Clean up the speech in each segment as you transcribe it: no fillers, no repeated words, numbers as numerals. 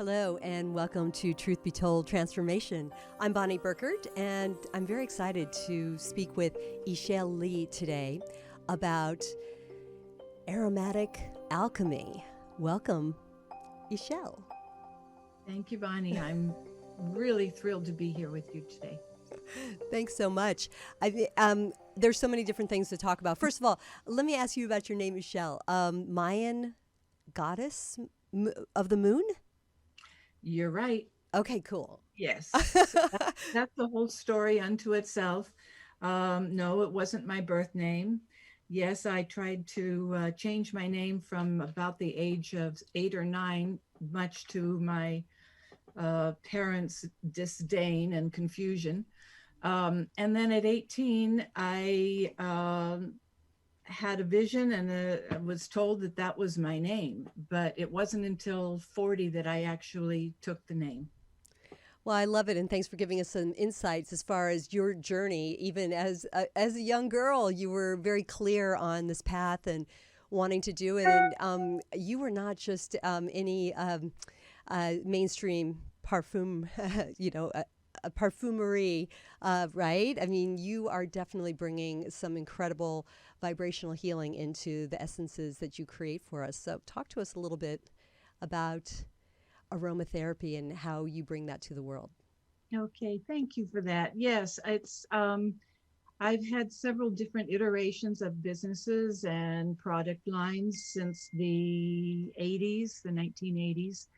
Hello and welcome to Truth Be Told Transformation. I'm Bonnie Burkert and I'm very excited to speak with Ixchel Leigh today about Aromatic Alchemy. Welcome, Ixchel. Thank you, Bonnie. I'm really thrilled to be here with you today. Thanks so much. There's so many different things to talk about. First of all, let me ask you about your name, Ixchel. Mayan goddess of the moon? You're right. Okay, cool. Yes. That's the whole story unto itself. No, it wasn't my birth name. Yes, I tried to change my name from about the age of 8 or 9, much to my parents' disdain and confusion. And then at 18, I had a vision and was told that that was my name, but it wasn't until 40 that I actually took the name. Well, I love it, and thanks for giving us some insights as far as your journey. Even as a young girl, you were very clear on this path and wanting to do it, and you were not just any mainstream parfum, a perfumery, right? I mean, you are definitely bringing some incredible vibrational healing into the essences that you create for us. So talk to us a little bit about aromatherapy and how you bring that to the world. Okay, thank you for that. Yes, it's I've had several different iterations of businesses and product lines since the 80s, the 1980s.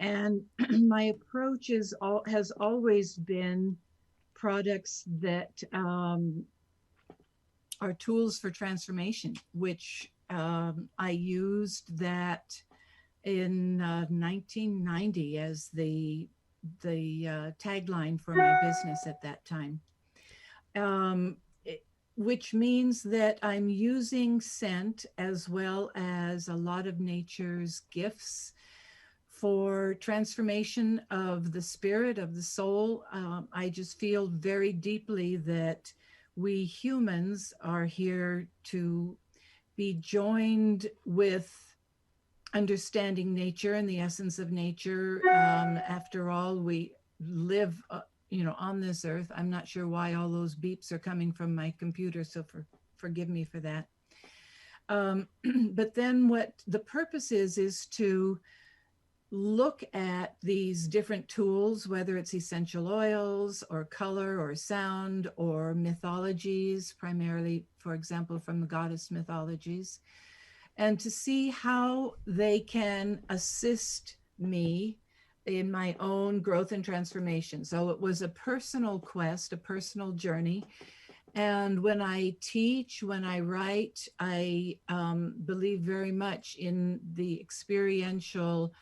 And my approach has always been products that are tools for transformation, which I used that in 1990 as the tagline for my business at that time, which means that I'm using scent as well as a lot of nature's gifts for transformation of the spirit, of the soul. I just feel very deeply that we humans are here to be joined with understanding nature and the essence of nature. After all, we live, on this earth. I'm not sure why all those beeps are coming from my computer, so forgive me for that. But then what the purpose is to look at these different tools, whether it's essential oils or color or sound or mythologies, primarily, for example, from the goddess mythologies, and to see how they can assist me in my own growth and transformation. So it was a personal quest, a personal journey. And when I teach, when I write, I believe very much in the experiential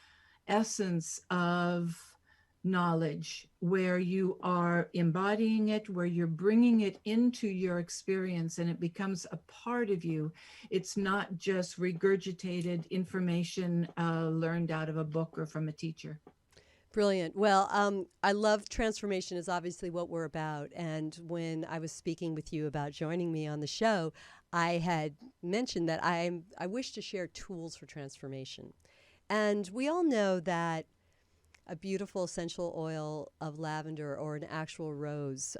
essence of knowledge, where you are embodying it, where you're bringing it into your experience and it becomes a part of you. It's not just regurgitated information learned out of a book or from a teacher. Brilliant. Well, I love transformation is obviously what we're about. And when I was speaking with you about joining me on the show, I had mentioned that I wish to share tools for transformation. And we all know that a beautiful essential oil of lavender or an actual rose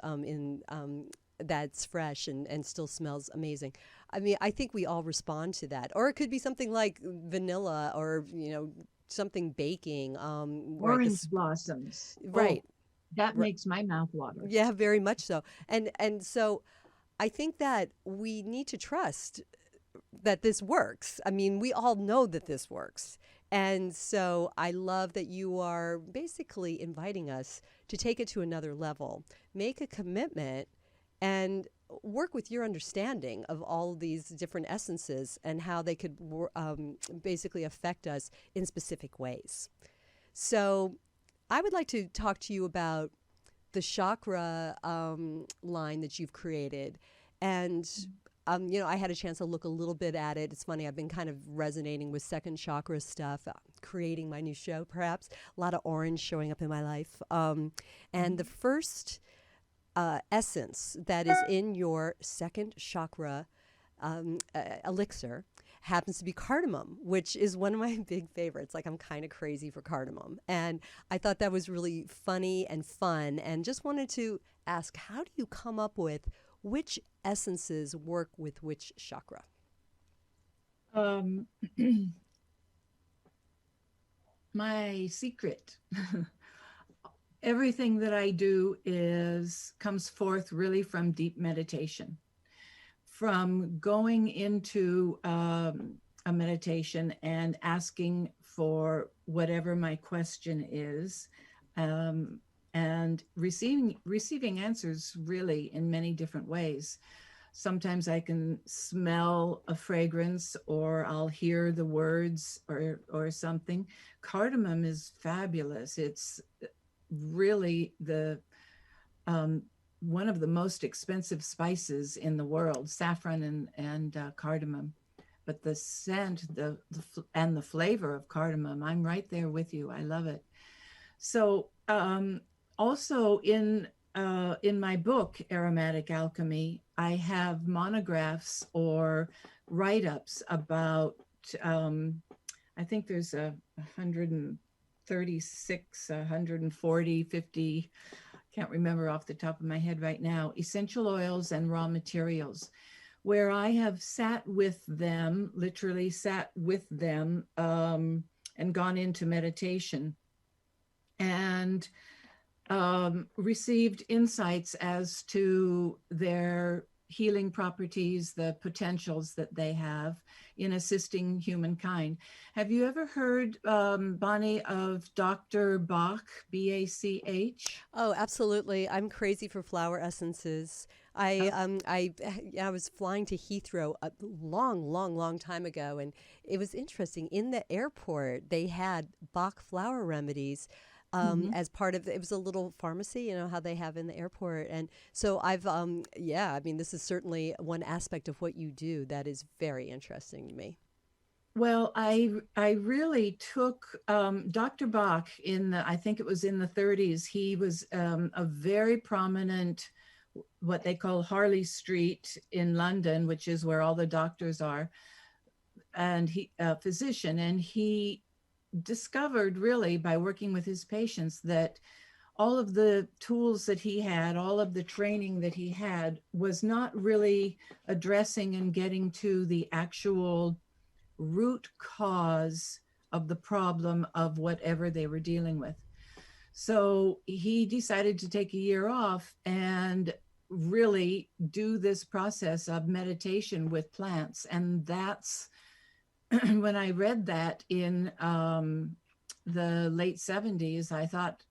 that's fresh and still smells amazing. I mean, I think we all respond to that. Or it could be something like vanilla or, something baking. Orange blossoms. Right. Oh, that makes my mouth water. Yeah, very much so. And so I think that we need to trust that this works. I mean, we all know that this works. And so I love that you are basically inviting us to take it to another level, make a commitment, and work with your understanding of all of these different essences and how they could basically affect us in specific ways. So I would like to talk to you about the chakra line that you've created. And I had a chance to look a little bit at it. It's funny, I've been kind of resonating with second chakra stuff, creating my new show, perhaps. A lot of orange showing up in my life. And the first essence that is in your second chakra elixir happens to be cardamom, which is one of my big favorites. Like, I'm kind of crazy for cardamom. And I thought that was really funny and fun. And just wanted to ask, how do you come up with which essences work with which chakra? Um, my secret. Everything that I do is comes forth really from deep meditation, from going into a meditation and asking for whatever my question is, um, and receiving answers really in many different ways. Sometimes I can smell a fragrance, or I'll hear the words, or something. Cardamom is fabulous. It's really the um, one of the most expensive spices in the world, saffron and cardamom. But the scent, and the flavor of cardamom, I'm right there with you. I love it. So also in my book, Aromatic Alchemy, I have monographs or write-ups about, I think there's 136, 140, 50, can't remember off the top of my head right now, essential oils and raw materials, where I have sat with them, literally sat with them, and gone into meditation and received insights as to their healing properties, the potentials that they have in assisting humankind. Have you ever heard, Bonnie, of Dr. Bach, B-A-C-H? Oh, absolutely. I'm crazy for flower essences. I was flying to Heathrow a long time ago, and it was interesting. In the airport, they had Bach flower remedies Mm-hmm. as part of it. Was a little pharmacy, you know how they have in the airport, and so yeah. I mean, this is certainly one aspect of what you do that is very interesting to me. Well, I really took Dr. Bach in the, I think it was in the 30s. He was a very prominent, what they call Harley Street in London, which is where all the doctors are, and he a physician, and he discovered really by working with his patients that all of the tools that he had, all of the training that he had, was not really addressing and getting to the actual root cause of the problem of whatever they were dealing with. So he decided to take a year off and really do this process of meditation with plants. And that's when I read that in the late 70s, I thought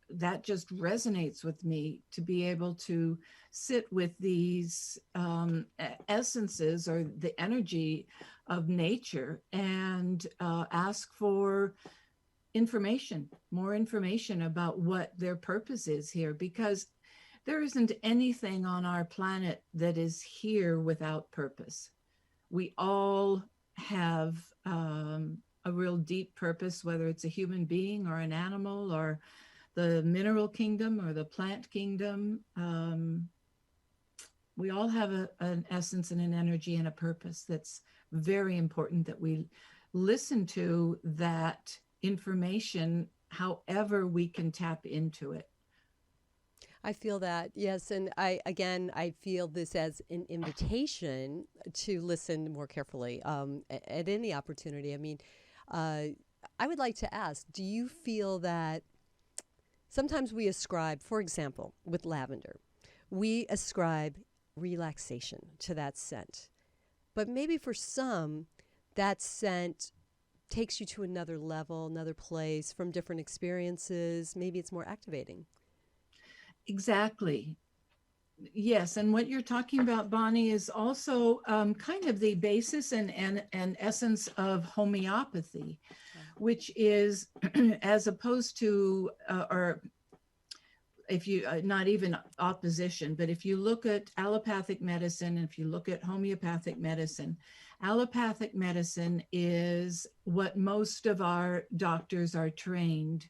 that just resonates with me, to be able to sit with these essences or the energy of nature and ask for information, more information about what their purpose is here, because there isn't anything on our planet that is here without purpose. We all have a real deep purpose, whether it's a human being or an animal or the mineral kingdom or the plant kingdom. We all have an essence and an energy and a purpose that's very important that we listen to that information, however we can tap into it. I feel that, yes. And I feel this as an invitation to listen more carefully at any opportunity. I mean, uh, I would like to ask, do you feel that sometimes we ascribe, for example, with lavender, we ascribe relaxation to that scent. But maybe for some, that scent takes you to another level, another place from different experiences. Maybe it's more activating. Exactly. Yes, and what you're talking about, Bonnie, is also kind of the basis and essence of homeopathy, which is as opposed to, or if you, not even opposition, but if you look at allopathic medicine, if you look at homeopathic medicine, allopathic medicine is what most of our doctors are trained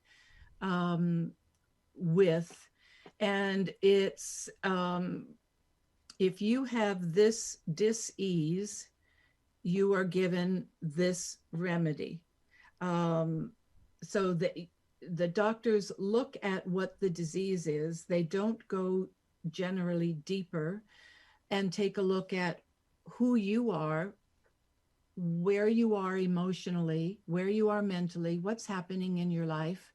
with. And it's, if you have this dis-ease, you are given this remedy. Um, so the doctors look at what the disease is. They don't go generally deeper and take a look at who you are, where you are emotionally, where you are mentally, what's happening in your life,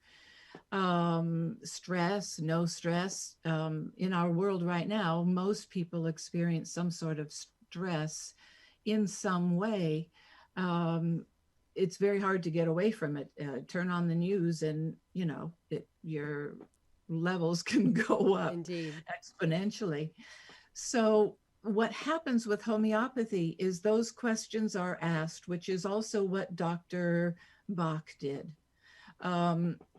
stress, no stress. In our world right now, most people experience some sort of stress in some way. Um, it's very hard to get away from it. Turn on the news, and your levels can go up Indeed. exponentially. So, what happens with homeopathy is those questions are asked, which is also what Dr. Bach did.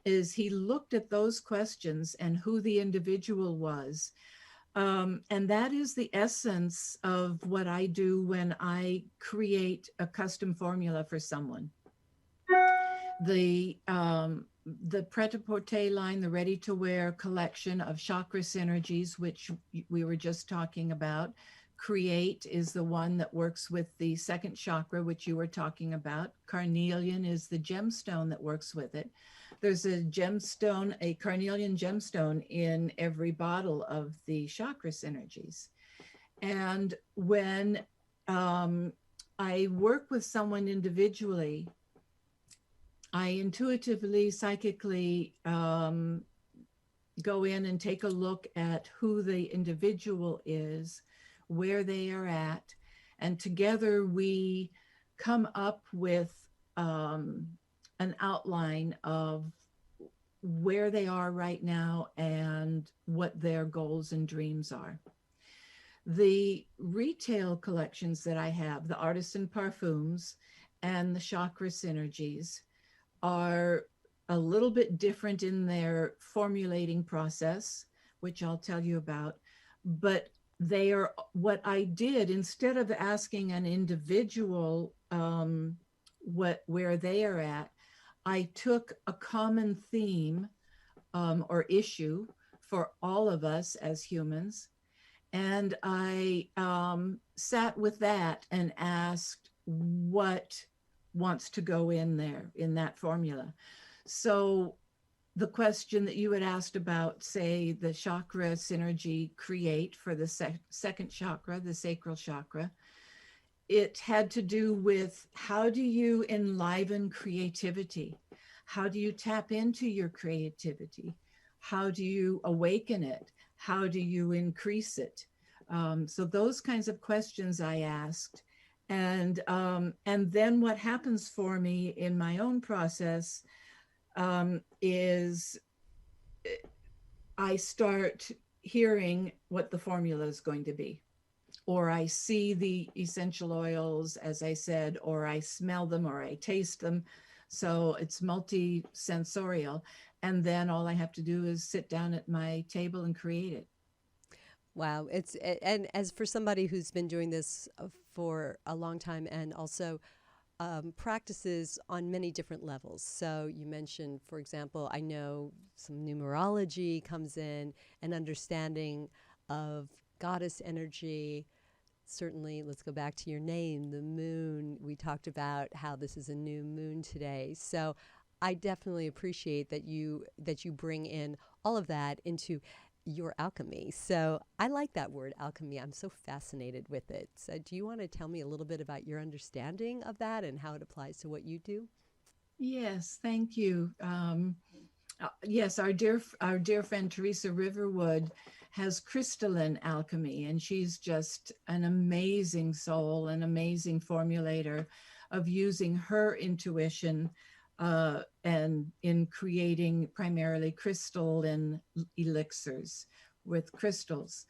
Is he looked at those questions and who the individual was. And that is the essence of what I do when I create a custom formula for someone. The pret-a-porter line, the ready-to-wear collection of Chakra Synergies, which we were just talking about. Create is the one that works with the second chakra, which you were talking about. Carnelian is the gemstone that works with it. There's a gemstone, a carnelian gemstone in every bottle of the Chakra Synergies. And when I work with someone individually, I intuitively, psychically go in and take a look at who the individual is, where they are at, and together we come up with an outline of where they are right now and what their goals and dreams are. The retail collections that I have, the artisan parfums and the Chakra Synergies, are a little bit different in their formulating process, which I'll tell you about. But they are what I did instead of asking an individual where they are at. I took a common theme or issue for all of us as humans, and I sat with that and asked what wants to go in there in that formula. So the question that you had asked about, say, the chakra synergy create for the second chakra, the sacral chakra, it had to do with how do you enliven creativity? How do you tap into your creativity? How do you awaken it? How do you increase it? So those kinds of questions I asked. And then what happens for me in my own process is I start hearing what the formula is going to be, or I see the essential oils, as I said, or I smell them, or I taste them. So it's multi-sensorial. And then all I have to do is sit down at my table and create it. Wow. And as for somebody who's been doing this for a long time and also practices on many different levels. So you mentioned, for example, I know some numerology comes in, an understanding of goddess energy. Certainly, let's go back to your name, the moon. We talked about how this is a new moon today. So I definitely appreciate that you bring in all of that into your alchemy. So I like that word alchemy. I'm so fascinated with it. So do you want to tell me a little bit about your understanding of that and how it applies to what you do? Yes, thank you. Yes, our dear friend Teresa Riverwood has crystalline alchemy, and she's just an amazing soul, an amazing formulator of using her intuition and in creating primarily crystal and elixirs with crystals.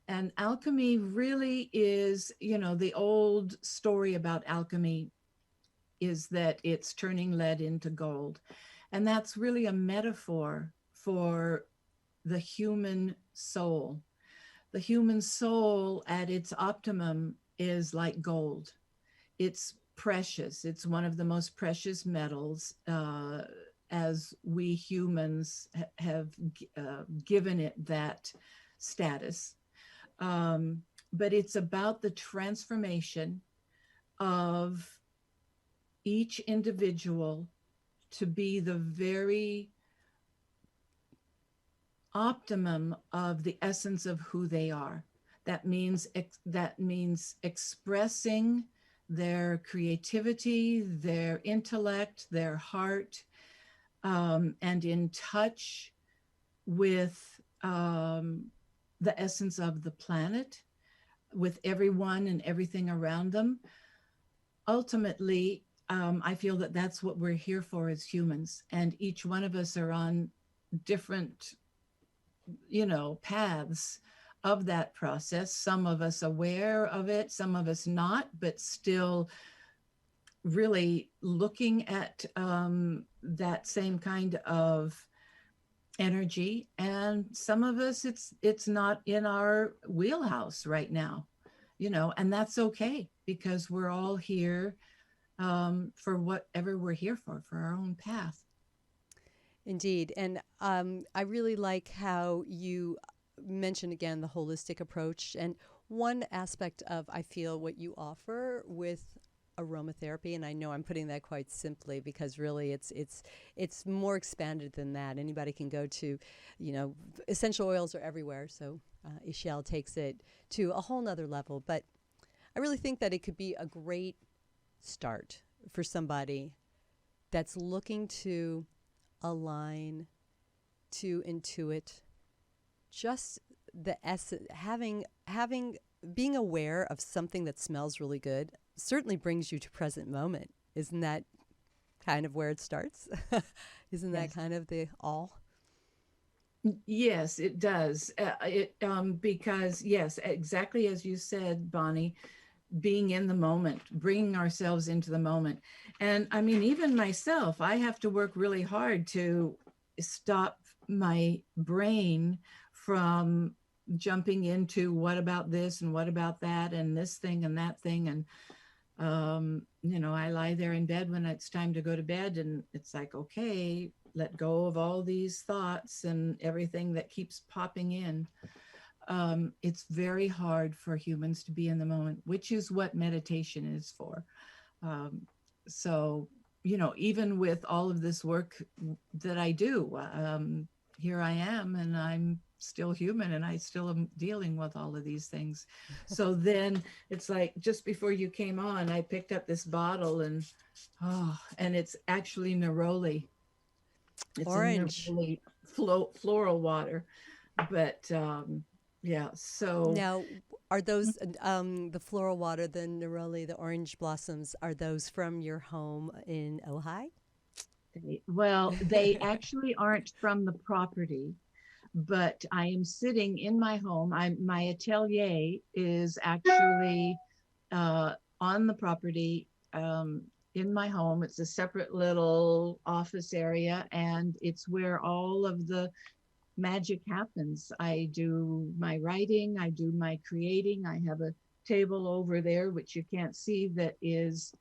And alchemy really is, the old story about alchemy is that it's turning lead into gold. And that's really a metaphor for the human soul. The human soul at its optimum is like gold. It's precious. It's one of the most precious metals, as we humans have given it that status. But it's about the transformation of each individual to be the very optimum of the essence of who they are. That means expressing their creativity, their intellect, their heart, and in touch with the essence of the planet, with everyone and everything around them. Ultimately, I feel that that's what we're here for as humans, and each one of us are on different, paths of that process. Some of us aware of it, some of us not, but still really looking at that same kind of energy. And some of us, it's not in our wheelhouse right now, and that's okay, because we're all here for whatever we're here for our own path. Indeed. And I really like how you mentioned again the holistic approach. And one aspect of, I feel, what you offer with aromatherapy, and I know I'm putting that quite simply because really it's more expanded than that. Anybody can go to, essential oils are everywhere. So Ixchel takes it to a whole nother level. But I really think that it could be a great start for somebody that's looking to align, to intuit, just the essence, having being aware of something that smells really good certainly brings you to present moment. Isn't that kind of where it starts? Isn't that Yes. kind of the all? Yes, it does. Because yes, exactly as you said, Bonnie, being in the moment, bringing ourselves into the moment. And I mean, even myself, I have to work really hard to stop my brain from jumping into what about this and what about that and this thing and that thing. And, I lie there in bed when it's time to go to bed, and it's like, okay, let go of all these thoughts and everything that keeps popping in. It's very hard for humans to be in the moment, which is what meditation is for. Um, so, even with all of this work that I do, here I am, and I'm still human, and I still am dealing with all of these things. So then it's like, just before you came on, I picked up this bottle, and it's actually neroli. It's a Orange. neroli floral water. But yeah, so Now, are those the floral water, the neroli, the orange blossoms? Are those from your home in Ojai? well, they actually aren't from the property, but I am sitting in my home. My atelier is actually on the property, in my home. It's a separate little office area, and it's where all of the magic happens. I do my writing, I do my creating. I have a table over there, which you can't see, that is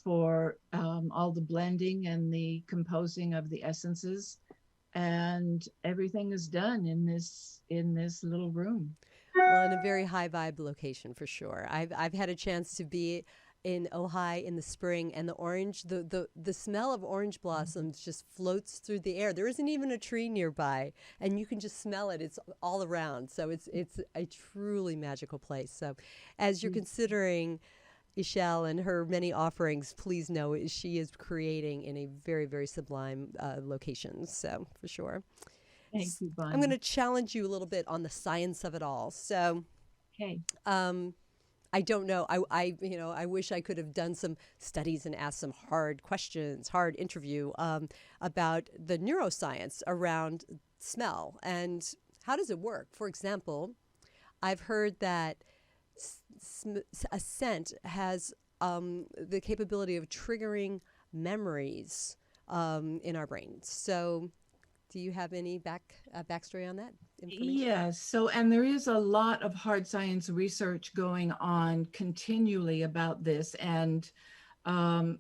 for all the blending and the composing of the essences. And everything is done in this little room. Well, in a very high vibe location for sure. I've had a chance to be in Ojai in the spring, and the smell of orange blossoms just floats through the air. There isn't even a tree nearby, and you can just smell it. It's all around. So it's a truly magical place. So as you're considering Ixchel and her many offerings, please know she is creating in a very, very sublime location. So for sure. Thank you, I'm going Bonnie. to challenge you a little bit on the science of it all. So, Okay. um, I don't know. I wish I could have done some studies and asked some hard questions, hard interview about the neuroscience around smell and how does it work. For example, I've heard that a scent has the capability of triggering memories in our brains. So, do you have any backstory on that information? Yes. So, and there is a lot of hard science research going on continually about this, and um,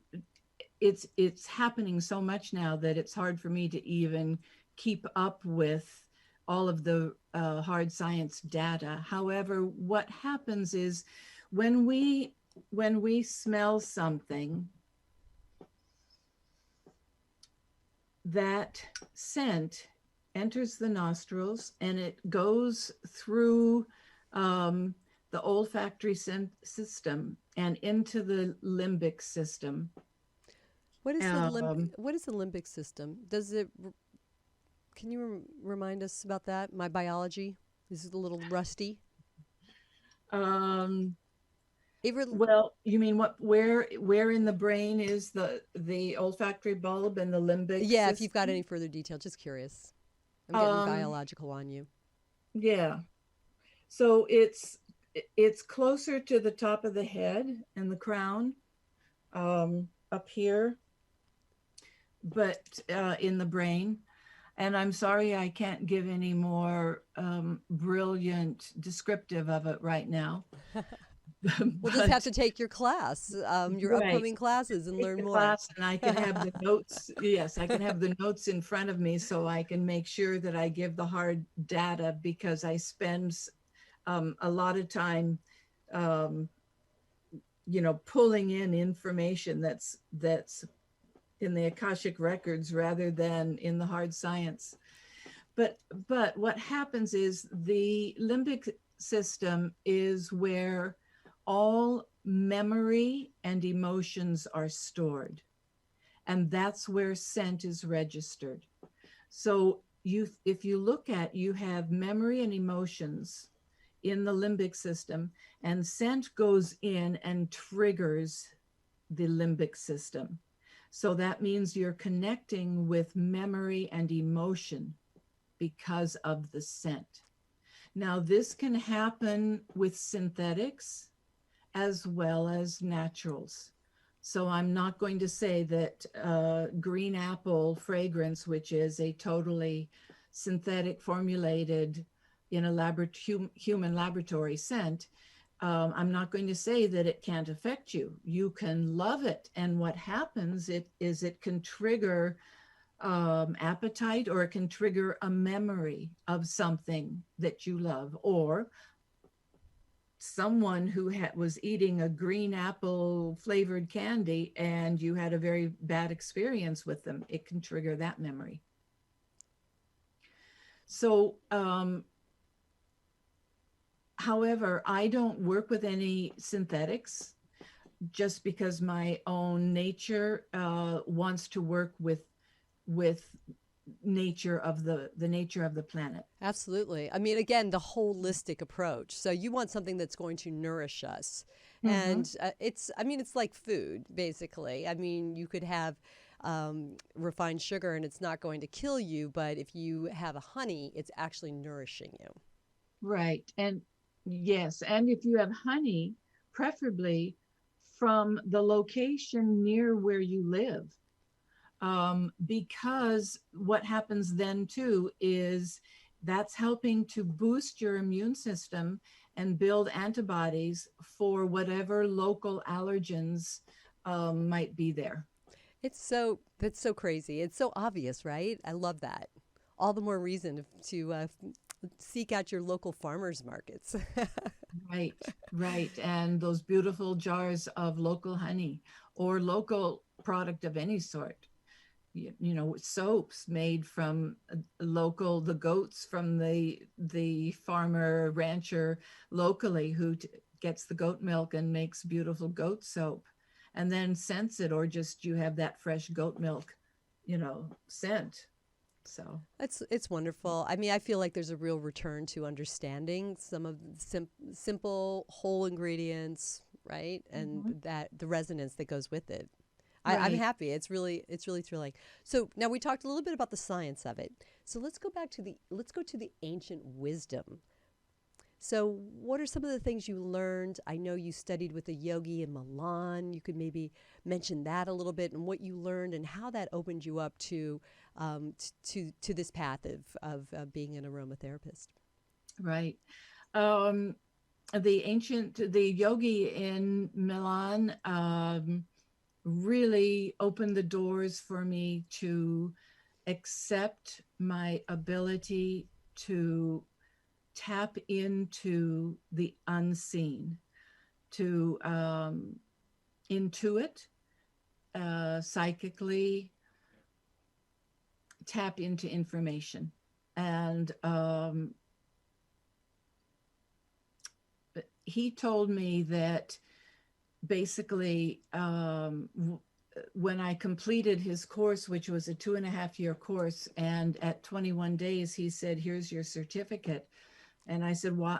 it's happening so much now that it's hard for me to even keep up with all of the hard science data. However, what happens is when we when we smell something, that scent enters the nostrils and it goes through um, the olfactory system and into the limbic system. Um, what is the limbic system? Does it can you remind us about that? My biology is a little rusty. um, It well, you mean what? Where in the brain is the olfactory bulb and the limbic Yeah, if you've got system? any further detail, just curious. I'm getting Um, biological on you. yeah. So it's closer to the top of the head and the crown, up here, but in the brain. And I'm sorry I can't give any more brilliant descriptive of it right now. We'll just have But to take your class, your right, upcoming classes, and take learn the more. class and I can have the notes. Yes, I can have the notes in front of me so I can make sure that I give the hard data, because I spend a lot of time um, pulling in information that's in the Akashic records rather than in the hard science. But what happens is the limbic system is where all memory and emotions are stored, and that's where scent is registered. So if you look at, you have memory and emotions in the limbic system, and scent goes in and triggers the limbic system. So that means you're connecting with memory and emotion because of the scent. Now, this can happen with synthetics as well as naturals. So I'm not going to say that green apple fragrance, which is a totally synthetic formulated in a human laboratory scent, I'm not going to say that it can't affect you. You can love it. And what happens is it can trigger appetite, or it can trigger a memory of something that you love, or someone who was eating a green apple flavored candy and you had a very bad experience with them. It can trigger that memory. So, however, I don't work with any synthetics, just because my own nature wants to work with nature of the nature of the planet. Absolutely. I mean, again, the holistic approach. So you want something that's going to nourish us. Mm-hmm. And I mean, it's like food, basically. I mean, you could have refined sugar and it's not going to kill you, but if you have a honey, it's actually nourishing you. Right. And yes, and if you have honey, preferably from the location near where you live. Because what happens then too is that's helping to boost your immune system and build antibodies for whatever local allergens might be there. That's so crazy. It's so obvious, right? I love that. All the more reason to seek out your local farmers markets. Right, right. And those beautiful jars of local honey or local product of any sort. Soaps made from local, the goats from the farmer rancher locally who gets the goat milk and makes beautiful goat soap and then scents it, or just you have that fresh goat milk, scent. So It's wonderful. I mean, I feel like there's a real return to understanding some of the simple whole ingredients, right? And mhm. that the resonance that goes with it. I'm Right. happy. It's really thrilling. So now we talked a little bit about the science of it. So let's go to the ancient wisdom. So what are some of the things you learned? I know you studied with a yogi in Milan. You could maybe mention that a little bit and what you learned and how that opened you up to to this path of being an aromatherapist. Right. um the yogi in Milan really opened the doors for me to accept my ability to tap into the unseen. to intuit, psychically tap into information. And he told me that basically when I completed his course, which was a 2.5 year course, and at 21 days, he said, "Here's your certificate." And I said, "Why,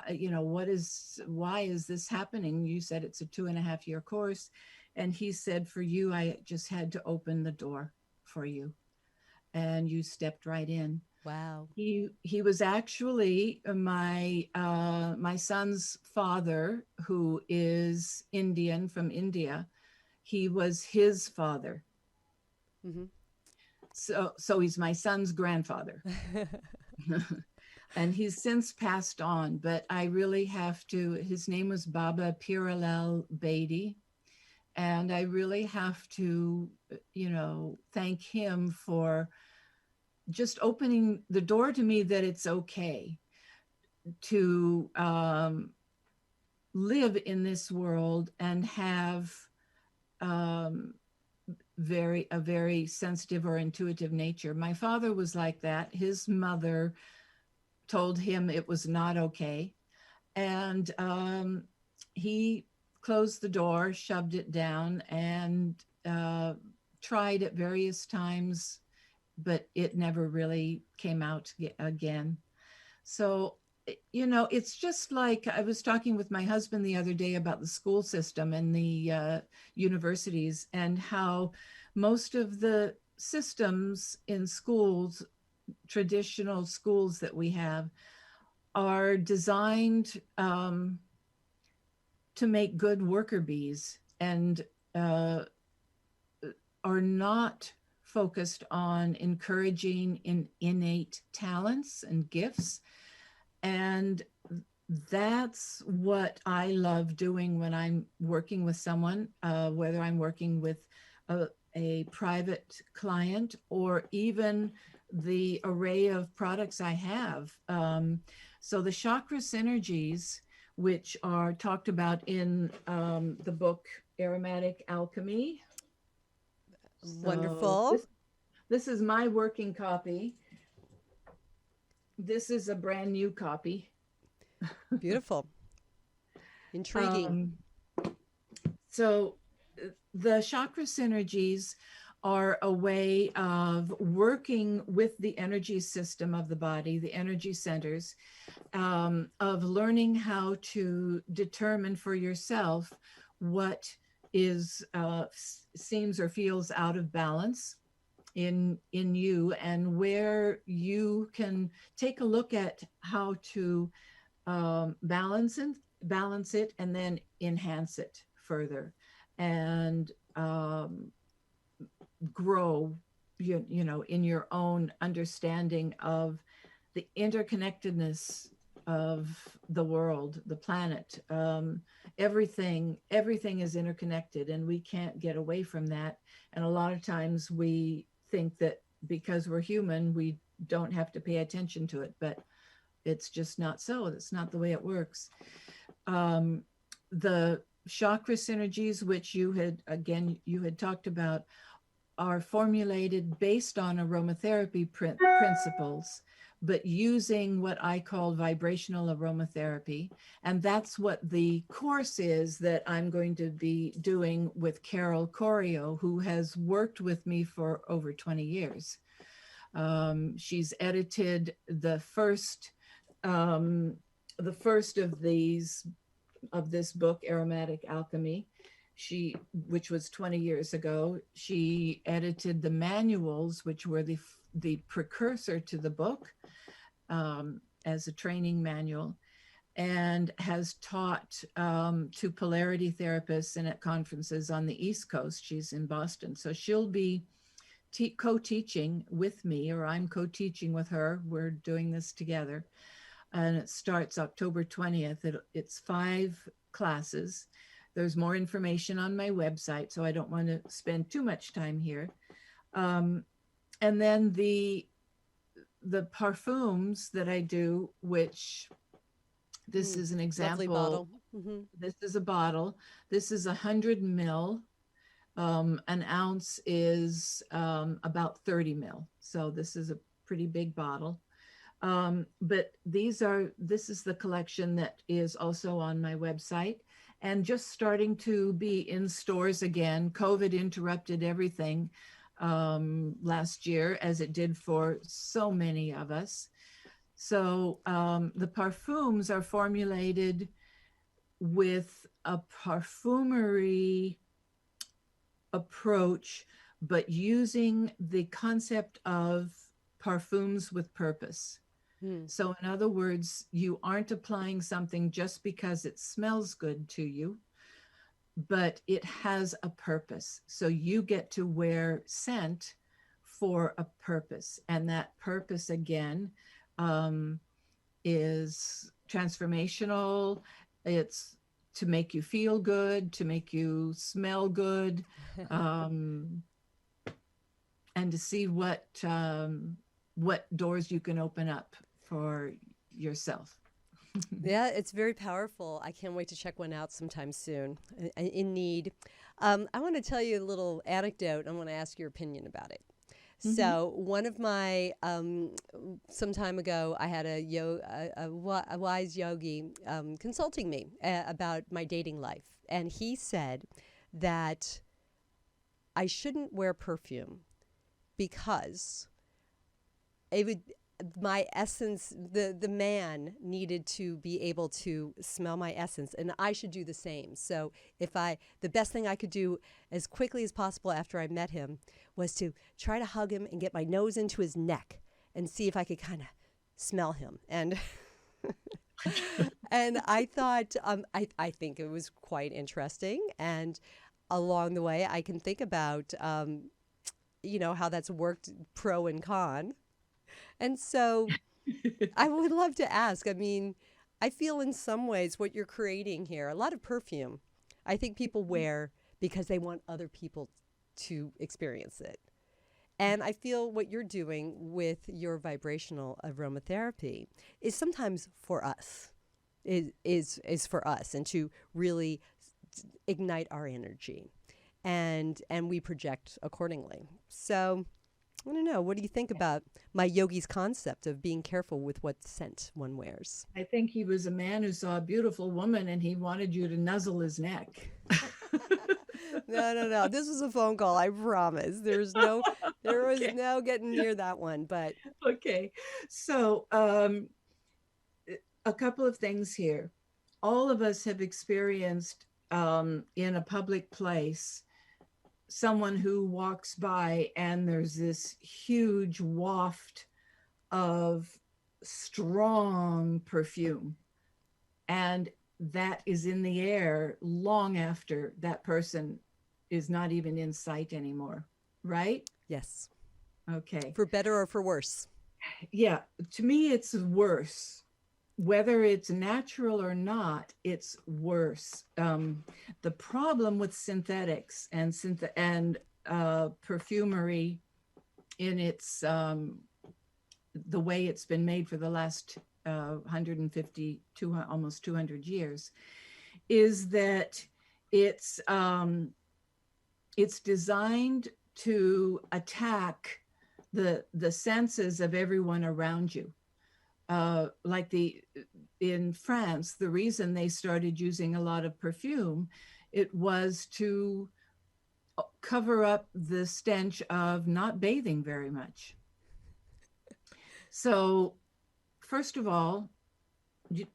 why is this happening? You said it's a 2.5 year course." And he said, "For you, I just had to open the door for you, and you stepped right in." Wow. He was actually my son's father, who is Indian, from India. He was his father. Hmm. So he's my son's grandfather. And he's since passed on, but I really have to, his name was Baba Piralal Bedi. And I really have to, thank him for just opening the door to me that it's okay to live in this world and have um, a very sensitive or intuitive nature. My father was like that. His mother told him it was not okay, and he closed the door, shoved it down, and tried at various times, but it never really came out again. So, it's just like I was talking with my husband the other day about the school system and the universities, and how most of the systems in schools, traditional schools that we have, are designed to make good worker bees, and uh, are not focused on encouraging innate talents and gifts. And that's what I love doing when I'm working with someone, whether I'm working with a private client or even the array of products I have. So the Chakra Synergies, which are talked about in the book Aromatic Alchemy. So Wonderful. this is my working copy. This is a brand new copy. Beautiful. Intriguing. Um, so the chakra synergies are a way of working with the energy system of the body, the energy centers, of learning how to determine for yourself what is seems or feels out of balance in you, and where you can take a look at how to balance it and then enhance it further, and grow in your own understanding of the interconnectedness of the world, the planet. Everything is interconnected, and we can't get away from that. And a lot of times we think that because we're human, we don't have to pay attention to it, but it's just not so. That's not the way it works. The chakra synergies, which you had talked about, are formulated based on aromatherapy principles, but using what I call vibrational aromatherapy. And that's what the course is that I'm going to be doing with Carol Corio, who has worked with me for over 20 years. She's edited the first of this book, Aromatic Alchemy. Which was 20 years ago. She edited the manuals, which were the precursor to the book, as a training manual, and has taught to polarity therapists and at conferences on the East Coast. She's in Boston. So she'll be co-teaching with me, or I'm co-teaching with her. We're doing this together. And it starts October 20th. It's 5 classes. There's more information on my website, so I don't want to spend too much time here. And then the parfums that I do, which this is an Lovely example. bottle. Mm-hmm. This is a bottle. This is 100 ml. An ounce is about 30 mil. So this is a pretty big bottle. But this is the collection that is also on my website and just starting to be in stores again. COVID interrupted everything last year, as it did for so many of us. So the parfums are formulated with a parfumery approach, but using the concept of parfums with purpose. Hmm. So, in other words, you aren't applying something just because it smells good to you, but it has a purpose. So, you get to wear scent for a purpose. And that purpose, again, um, is transformational. It's to make you feel good, to make you smell good, um, and to see what doors you can open up for yourself. Yeah, it's very powerful. I can't wait to check one out sometime soon. In need. I want to tell you a little anecdote. I want to ask your opinion about it. Mm-hmm. So one of my some time ago, I had a wise yogi consulting me about my dating life, and he said that I shouldn't wear perfume because it would my essence the man needed to be able to smell my essence, and I should do the same. So if I the best thing I could do as quickly as possible after I met him was to try to hug him and get my nose into his neck and see if I could kind of smell him. And and I thought I think it was quite interesting, and along the way I can think about how that's worked pro and con. And so I would love to ask. I mean, I feel in some ways what you're creating here, a lot of perfume, I think people wear because they want other people to experience it. And I feel what you're doing with your vibrational aromatherapy is sometimes for us, is for us, and to really ignite our energy, and we project accordingly. So I don't know. What do you think about my yogi's concept of being careful with what scent one wears? I think he was a man who saw a beautiful woman and he wanted you to nuzzle his neck. No, no, no. This was a phone call. I promise. There was Okay. no getting near that one. But Okay. So, a couple of things here. All of us have experienced in a public place someone who walks by and there's this huge waft of strong perfume, and that is in the air long after that person is not even in sight anymore, right? yes, Okay. for better or for worse. Yeah, to me it's worse. Whether it's natural or not, it's worse. The problem with synthetics and perfumery in its the way it's been made for the last 150 almost 200 years is that it's um, it's designed to attack the senses of everyone around you. Like in France, the reason they started using a lot of perfume, it was to cover up the stench of not bathing very much. So, first of all, you,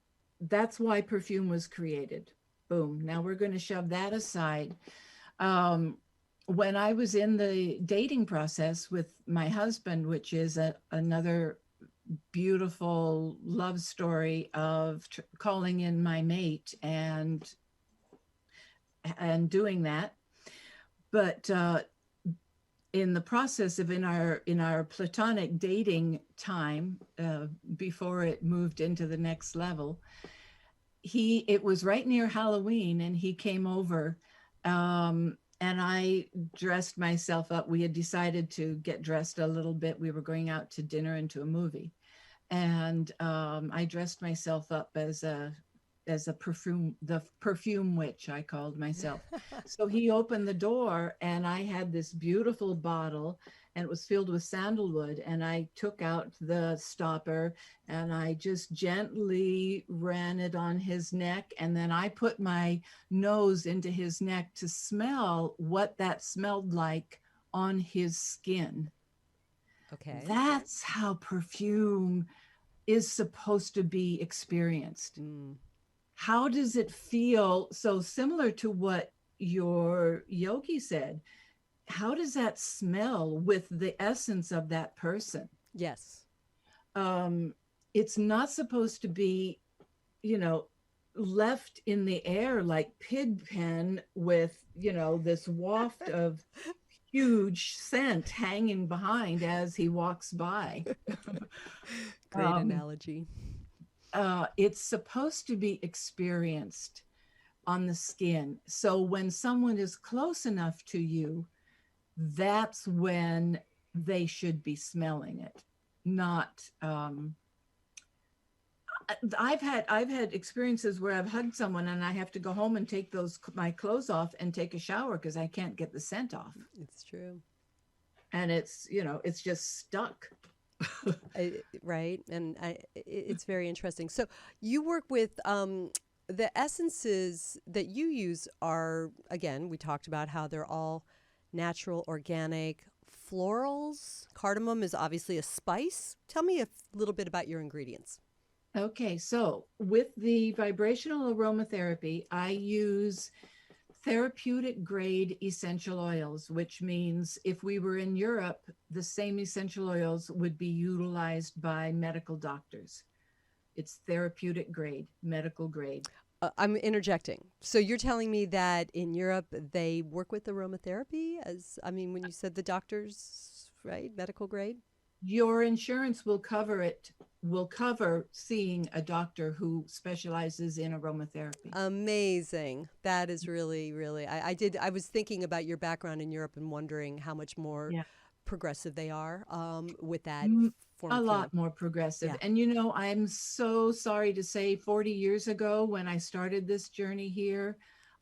that's why perfume was created. Boom. Now we're going to shove that aside. Um, when I was in the dating process with my husband, which is another beautiful love story of calling in my mate and doing that, but in the process of in our platonic dating time, before it moved into the next level, it was right near Halloween and he came over, and I dressed myself up. We had decided to get dressed a little bit. We were going out to dinner and to a movie, and I dressed myself up as as a perfume, the perfume witch, I called myself. So he opened the door, and I had this beautiful bottle, and it was filled with sandalwood. And I took out the stopper, and I just gently ran it on his neck. And then I put my nose into his neck to smell what that smelled like on his skin. Okay. That's how perfume is supposed to be experienced. Mm. How does it feel? So similar to what your yogi said, how does that smell with the essence of that person? Yes. Um, it's not supposed to be, you know, left in the air like pig pen with, this waft of huge scent hanging behind as he walks by. Great um, analogy. it's supposed to be experienced on the skin. So when someone is close enough to you, that's when they should be smelling it. Not I've had experiences where I've hugged someone and I have to go home and take those my clothes off and take a shower because I can't get the scent off. It's true. And it's just stuck. Right. And it's very interesting. So you work with the essences that you use are, again, we talked about how they're all natural, organic, florals. Cardamom is obviously a spice. Tell me a little bit about your ingredients. Okay, so with the vibrational aromatherapy, I use therapeutic grade essential oils, which means if we were in Europe, the same essential oils would be utilized by medical doctors. It's therapeutic grade, medical grade. I'm interjecting. So you're telling me that in Europe they work with aromatherapy as, I mean, when you said the doctors, right, medical grade? Your insurance will cover it, will cover seeing a doctor who specializes in aromatherapy. Amazing. That is really, really, I was thinking about your background in Europe and wondering how much more Yeah. progressive they are with that Mm, form a of healing. lot more progressive. Yeah. And I'm so sorry to say 40 years ago when I started this journey here,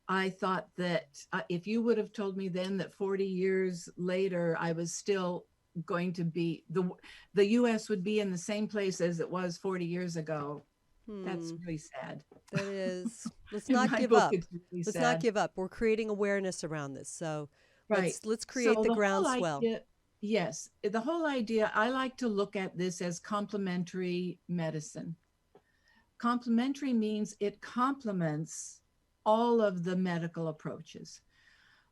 I thought that if you would have told me then that 40 years later I was still going to be the US would be in the same place as it was 40 years ago, that's Hmm. really sad. That is. Let's In not my give book, up. it's really Let's not sad. give up. We're creating awareness around this. So Right. let's create So the the whole groundswell. idea, yes, the whole idea, I like to look at this as complementary medicine. Complementary means it complements all of the medical approaches.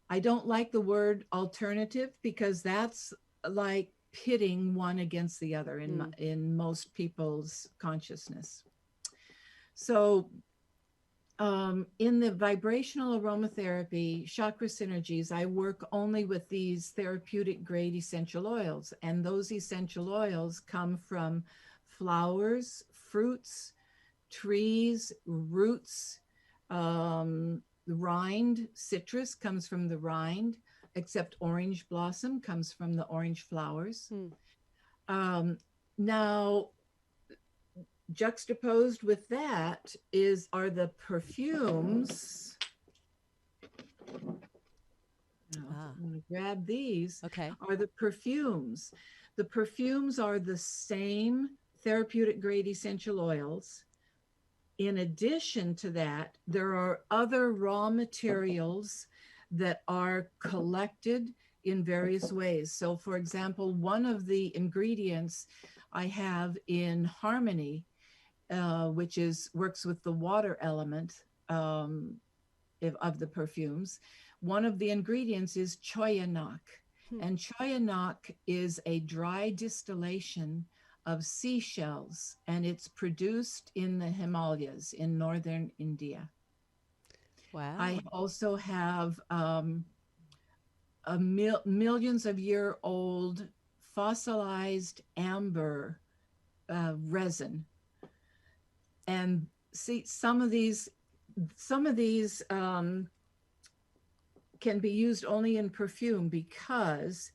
I don't like the word alternative because that's like pitting one against the other Mm. in most people's consciousness. So in the vibrational aromatherapy, Chakra Synergies, I work only with these therapeutic grade essential oils. And those essential oils come from flowers, fruits, trees, roots, the rind, citrus comes from the rind, except orange blossom comes from the orange flowers. Mm. Um, Now, juxtaposed with that are the perfumes. Now, Ah, I'm going to grab these. okay. Are the perfumes. The perfumes are the same therapeutic grade essential oils. In addition to that, there are other raw materials that are collected in various ways. So, for example, one of the ingredients I have in Harmony, which works with the water element of the perfumes. One of the ingredients is choyanak, Hmm. and choyanak is a dry distillation of seashells, and it's produced in the Himalayas in northern India. I Wow. also have millions of year old fossilized amber resin, and see some of these can be used only in perfume because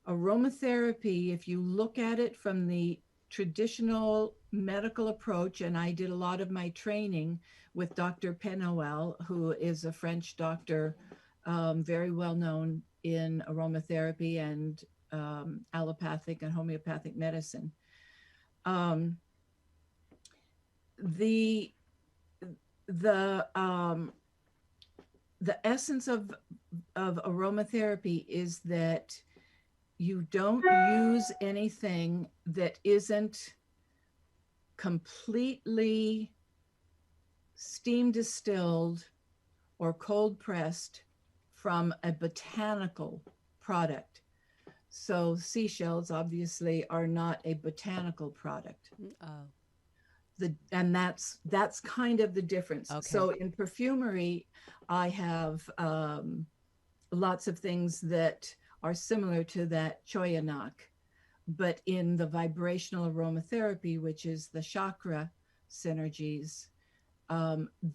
aromatherapy, if you look at it from the traditional medical approach, and I did a lot of my training with Dr. Penoel, who is a French doctor, very well known in aromatherapy and allopathic and homeopathic medicine. Um, the the the essence of aromatherapy is that you don't use anything that isn't completely steam distilled or cold pressed from a botanical product. So seashells obviously are not a botanical product. Oh, And that's kind of the difference. okay. So in perfumery, I have lots of things that are similar to that choyanak, but in the vibrational aromatherapy, which is the chakra synergies,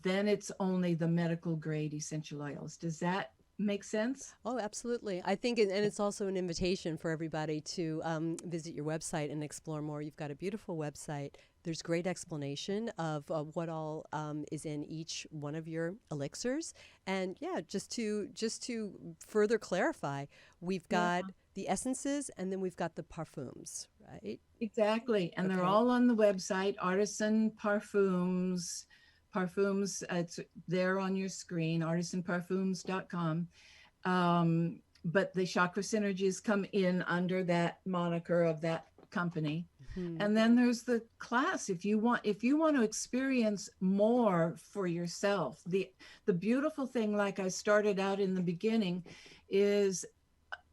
then it's only the medical grade essential oils. Does that make sense? Oh, absolutely. I think, and it's also an invitation for everybody to visit your website and explore more. You've got a beautiful website. There's great explanation of what all is in each one of your elixirs, and yeah, just to further clarify, we've Yeah, got the essences, and then we've got the parfums, right? exactly. And they're Okay. all on the website, Artisan Parfums. Parfums, it's there on your screen, artisanparfums.com. But the Chakra Synergies come in under that moniker of that company. Hmm. And then there's the class. If you want to experience more for yourself, the beautiful thing, like I started out in the beginning, is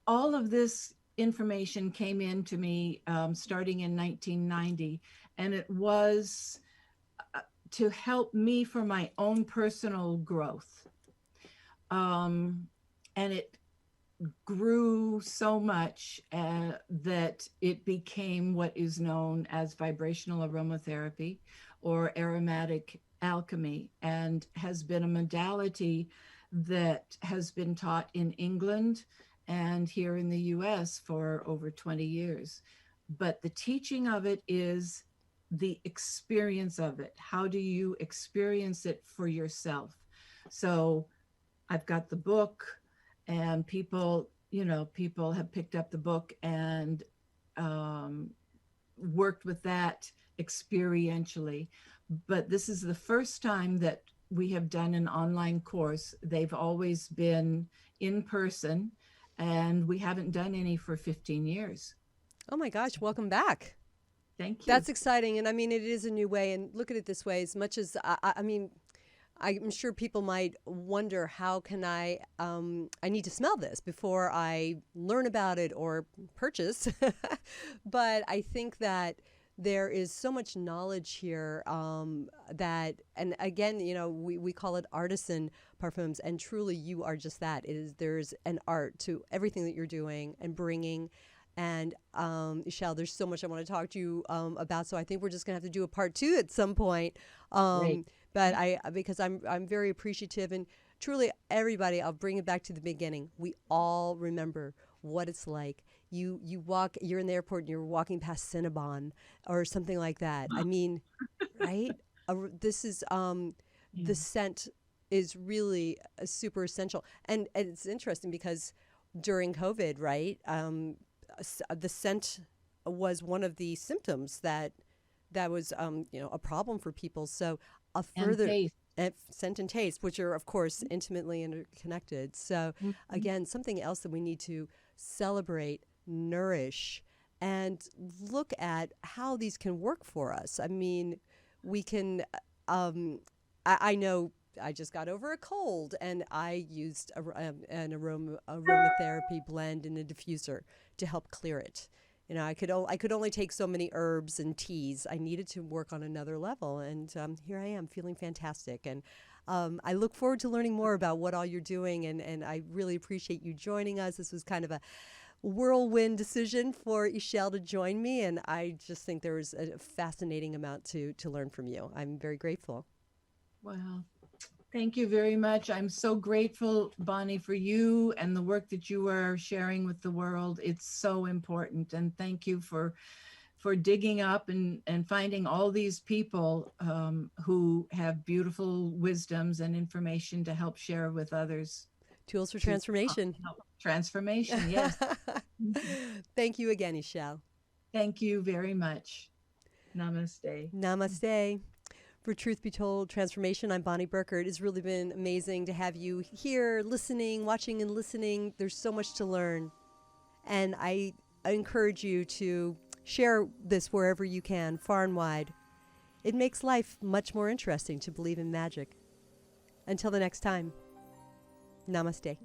all of this information came in to me starting in 1990, and it was to help me for my own personal growth. Um, and it grew so much that it became what is known as vibrational aromatherapy or aromatic alchemy, and has been a modality that has been taught in England and here in the US for over 20 years. But the teaching of it is the experience of it. How do you experience it for yourself? So I've got the book, and people have picked up the book and um, worked with that experientially. But this is the first time that we have done an online course. They've always been in person, and we haven't done any for 15 years. Oh my gosh, welcome back. Thank you. That's exciting, and I mean, it is a new way. And look at it this way: as much as I mean, I'm sure people might wonder how can I need to smell this before I learn about it or purchase. But I think that there is so much knowledge here that, and again, we call it artisan parfums, and truly you are just that. There's an art to everything that you're doing and bringing. And Ixchel, there's so much I want to talk to you about. So I think we're just gonna have to do a part two at some point. Great. But because I'm very appreciative, and truly everybody, I'll bring it back to the beginning. We all remember what it's like. You're in the airport and you're walking past Cinnabon or something like that. I mean, right? This is the Yeah. scent is really super essential, and it's interesting because during COVID, right? The scent was one of the symptoms that was a problem for people. So a And further taste. scent and taste, which are of course intimately interconnected. So Mhm. again, something else that we need to celebrate, nourish, and look at how these can work for us. I mean, we can. I know I just got over a cold, and I used an aromatherapy blend in a diffuser to help clear it. I could only take so many herbs and teas. I needed to work on another level, and here I am feeling fantastic. And I look forward to learning more about what all you're doing, and I really appreciate you joining us. This was kind of a whirlwind decision for Ixchel to join me, and I just think there was a fascinating amount to learn from you. I'm very grateful. Wow. Thank you very much. I'm so grateful, Bonnie, for you and the work that you are sharing with the world. It's so important. And thank you for digging up and finding all these people who have beautiful wisdoms and information to help share with others. Tools for To transformation. help transformation, yes. Thank you again, Ixchel. Thank you very much. Namaste. Namaste. For Truth Be Told Transformation, I'm Bonnie Burkert. It's really been amazing to have you here, listening, watching and listening. There's so much to learn. And I encourage you to share this wherever you can, far and wide. It makes life much more interesting to believe in magic. Until the next time, namaste.